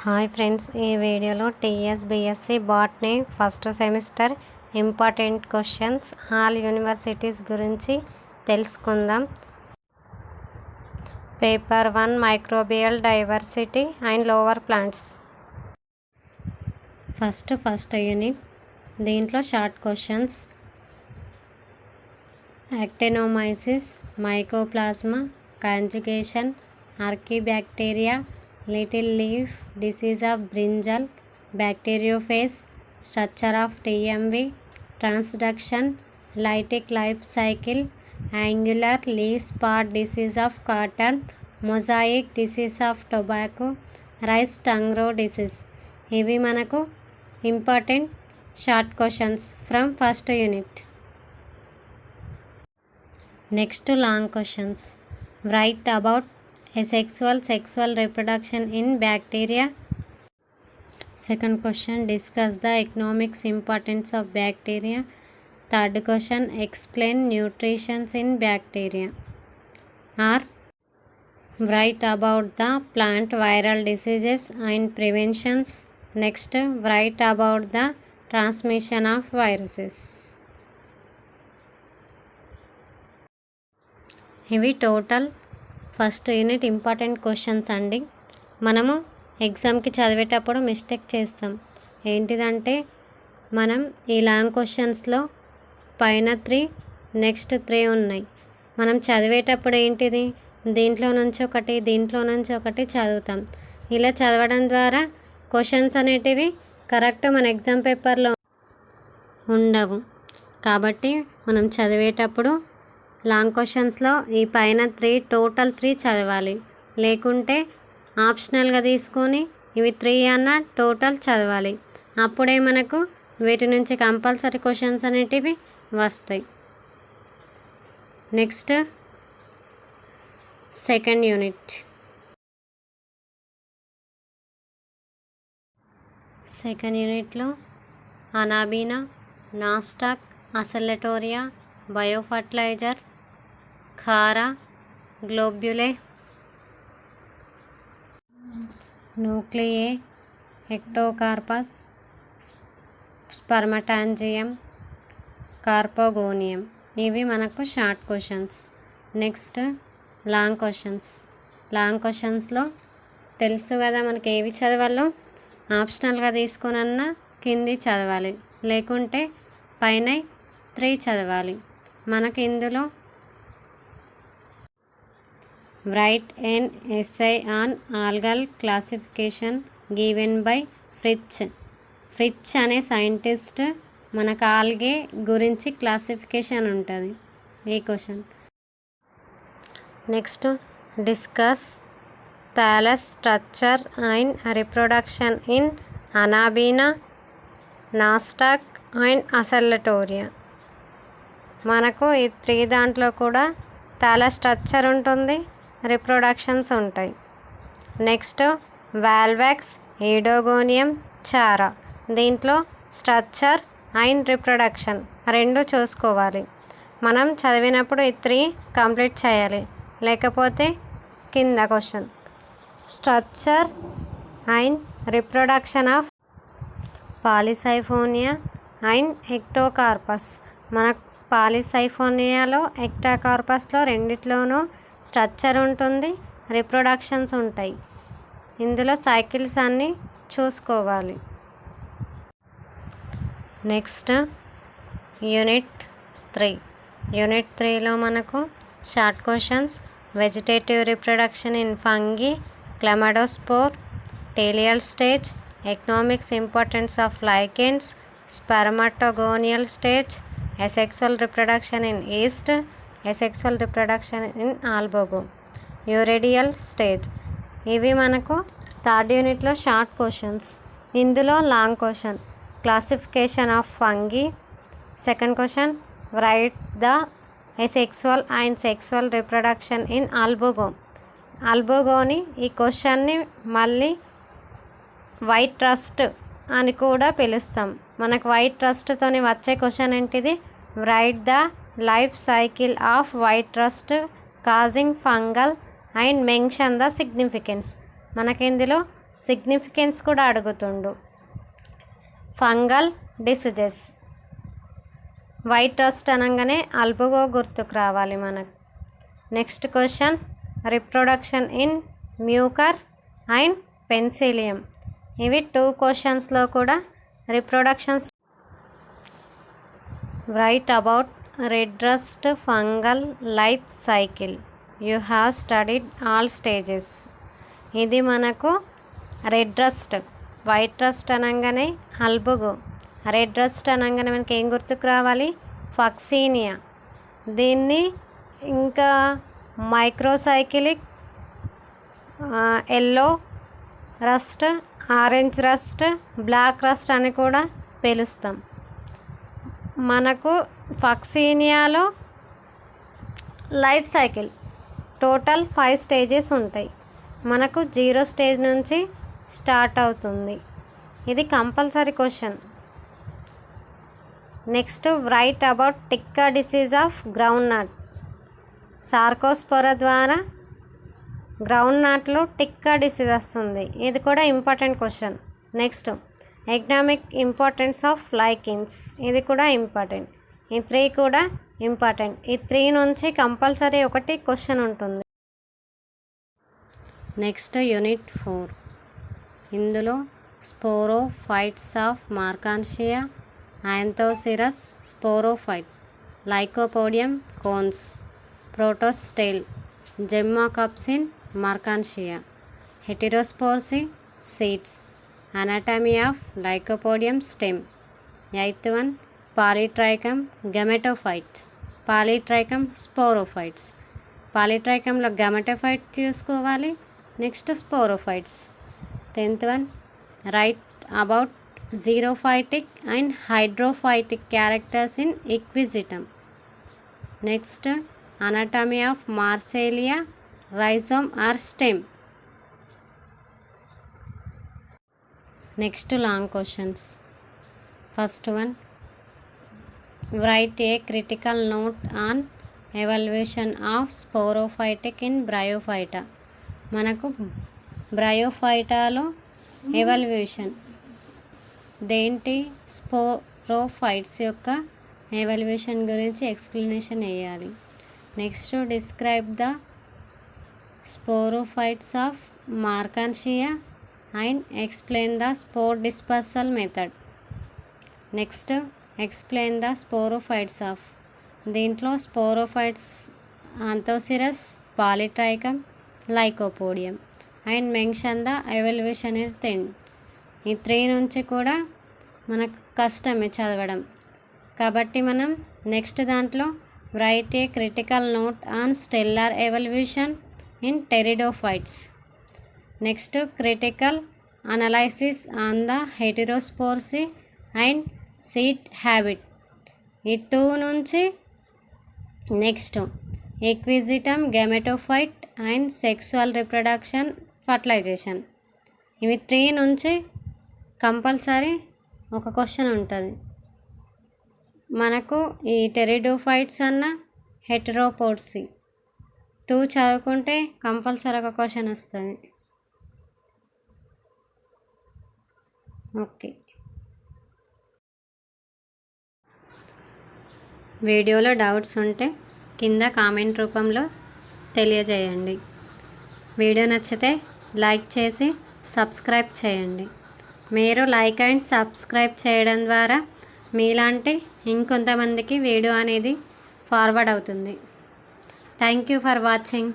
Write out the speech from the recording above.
Hi friends, ఈ వీడియోలో TS BSc botany first semester important questions all universities గురించి తెలుసుకుందాం. Paper 1 microbial diversity and lower plants. First unit, దీంట్లో short questions. Actinomyces, mycoplasma, conjugation, archaebacteria, little leaf disease of brinjal, bacteriophage, structure of TMV, transduction, lytic life cycle, angular leaf spot disease of cotton, mosaic disease of tobacco, rice tungro disease. ఇవి మనకు important short questions from first unit. Next long questions. Right about sexual reproduction in bacteria. Second question, discuss the economics importance of bacteria. Third question, explain nutrition in bacteria. Or write about the plant viral diseases and preventions. Next, write about the transmission of viruses. ఇవి total first unit important questions అండి. మనము ఎగ్జామ్కి చదివేటప్పుడు mistake చేస్తాం. ఏంటిదంటే మనం ఈ long క్వశ్చన్స్లో పైన 3 నెక్స్ట్ 3 ఉన్నాయి. మనం చదివేటప్పుడు ఏంటిది, దీంట్లో నుంచి ఒకటి చదువుతాం. ఇలా చదవడం ద్వారా క్వశ్చన్స్ అనేటివి కరెక్ట్ మన ఎగ్జామ్ పేపర్లో ఉండవు. కాబట్టి మనం చదివేటప్పుడు లాంగ్ క్వశ్చన్స్లో ఈ పైన 3 టోటల్ 3 చదవాలి. లేకుంటే ఆప్షనల్గా తీసుకొని ఇవి 3 అన్న టోటల్ చదవాలి. అప్పుడే మనకు వీటి నుంచి కంపల్సరీ క్వశ్చన్స్ అనేటివి వస్తాయి. Next second unit. సెకండ్ యూనిట్లో Anabaena, Nostoc, Oscillatoria, biofertiliser, Chara, globule, nucule, Ectocarpus, spermatangium, carpogonium. ఇవి మనకు short questions. Next long questions. Long క్వశ్చన్స్లో తెలుసు కదా మనకి ఏవి చదవాలో. ఆప్షనల్గా తీసుకునన్నా కింది చదవాలి, లేకుంటే పైన 3 చదవాలి. మనకి ఇందులో write an essay on algal classification given by Fritsch అనే సైంటిస్ట్ మనకు ఆల్గే గురించి క్లాసిఫికేషన్ ఉంటుంది ఈ question. Next discuss thallus structure and reproduction in Anabaena, Nostoc and Oscillatoria. మనకు ఈ 3 దాంట్లో కూడా థాలస్ స్ట్రక్చర్ ఉంటుంది, రిప్రొడక్షన్స్ ఉంటాయి. నెక్స్ట్ వాల్వాక్స్, ఈడోగోనియం, చారా. దీంట్లో స్ట్రక్చర్ అండ్ రిప్రొడక్షన్ 2 చూసుకోవాలి. మనం చదివినప్పుడు ఈ 3 కంప్లీట్ చేయాలి, లేకపోతే కింద question structure and reproduction of పాలిసైఫోనియా and Ectocarpus. మనకు పాలిసైఫోనియాలో, ఎక్టోకార్పస్లో రెండిట్లోనూ స్ట్రక్చర్ ఉంటుంది, రిప్రొడక్షన్స్ ఉంటాయి. ఇందులో సైకిల్స్ అన్నీ చూసుకోవాలి. Next unit 3. యూనిట్ 3లో మనకు short questions. Vegetative reproduction in fungi, chlamydospore, telial stage, economics importance of lichens, spermatogonial stage, asexual reproduction in yeast, asexual reproduction in albugo, uredial stage. ఇవి మనకు థర్డ్ యూనిట్లో షార్ట్ క్వశ్చన్స్. ఇందులో long question classification of fungi. Second question write the asexual and sexual reproduction in ఆల్బుగోని. ఈ క్వశ్చన్ని మళ్ళీ white rust అని కూడా పిలుస్తాం. మనకు వైట్ రస్ట్తోని వచ్చే క్వశ్చన్ ఏంటిది, right the life cycle off white rust causing fungal and mention the significance. మనకి ఇందులో సిగ్నిఫికెన్స్ కూడా అడుగుతుండు. Fungal diseases. వైట్ రస్ట్ అనగానే అల్బుగో గుర్తుకు రావాలి మనకు. Next question, reproduction in mucor and penicillium. ఇవి 2 క్వశ్చన్స్లో కూడా reproductions. Write about red rust fungal life cycle. You have studied all stages. ఇది మనకు రెడ్ రస్ట్. వైట్ రస్ట్ అనగానే అల్బుగో, రెడ్ రస్ట్ అనగానే మనకి ఏం గుర్తుకు రావాలి? ఫాక్సీనియా. దీన్ని ఇంకా microcyclic, yellow rust, orange rust, black rust అని కూడా పిలుస్తాం. మనకు ఫాక్సీనియాలో లైఫ్ సైకిల్ టోటల్ 5 స్టేజెస్ ఉంటాయి. మనకు 0 స్టేజ్ నుంచి స్టార్ట్ అవుతుంది. ఇది compulsory question. Next, write about tikka disease of groundnut. Cercospora ద్వారా గ్రౌండ్ నట్లో టిక్కా డిసీజ్ వస్తుంది. ఇది కూడా important question. Next, economic importance of lichens. ఇది కూడా ఇంపార్టెంట్. ఈ 3 కూడా ఇంపార్టెంట్. ఈ 3 నుంచి కంపల్సరీ ఒకటి క్వశ్చన్ ఉంటుంది. Next, unit 4. ఇందులో sporophytes of Marchantia, Anthoceros sporophyte, Lycopodium cones, protostele, gemma cups in Marchantia, heterospory seeds, anatomy of lycopodium stem. 8th one, polytrichum gametophytes, polytrichum sporophytes. పాలిట్రైకంలో gametophyte చూసుకోవాలి. Next sporophytes. 10th one, write about xerophytic and hydrophytic characters in Equisetum. Next, anatomy of Marsilea, rhizome or stem. Next, long questions. First one, write a critical note on evolution of sporophytic in Bryophyta. మనకు బ్రయోఫైటాలో evolution దేంటి? Sporophytes యొక్క evolution గురించి explanation వేయాలి. Next, describe the sporophytes of Marchantia and explain the spore dispersal method. Next, explain the sporophytes of. దీంట్లో sporophytes Anthoceros, Polytrichum, Lycopodium and mention the evolution in 10. ఈ 3 నుంచి కూడా మనకు కష్టమే చదవడం కాబట్టి మనం నెక్స్ట్ దాంట్లో write a critical note on stelar evolution in pteridophytes. Next, critical analysis on the heterospory and seed habit. ఈ 2 నుంచి next Equisetum, gametophyte and sexual reproduction, fertilization. ఇవి 3 నుంచి కంపల్సరీ ఒక క్వశ్చన్ ఉంటుంది. మనకు ఈ టెరిడోఫైట్స్ అన్న హెటెరోపోడ్సీ 2 చదువుకుంటే కంపల్సరీ ఒక క్వశ్చన్ వస్తుంది. ఓకే, వీడియోలో డౌట్స్ ఉంటే కింద కామెంట్ రూపంలో తెలియజేయండి. వీడియో నచ్చితే లైక్ చేసి సబ్స్క్రైబ్ చేయండి. మీరు లైక్ అండ్ సబ్స్క్రైబ్ చేయడం ద్వారా మీలాంటి ఇంకొంతమందికి వీడియో అనేది ఫార్వర్డ్ అవుతుంది. Thank you for watching.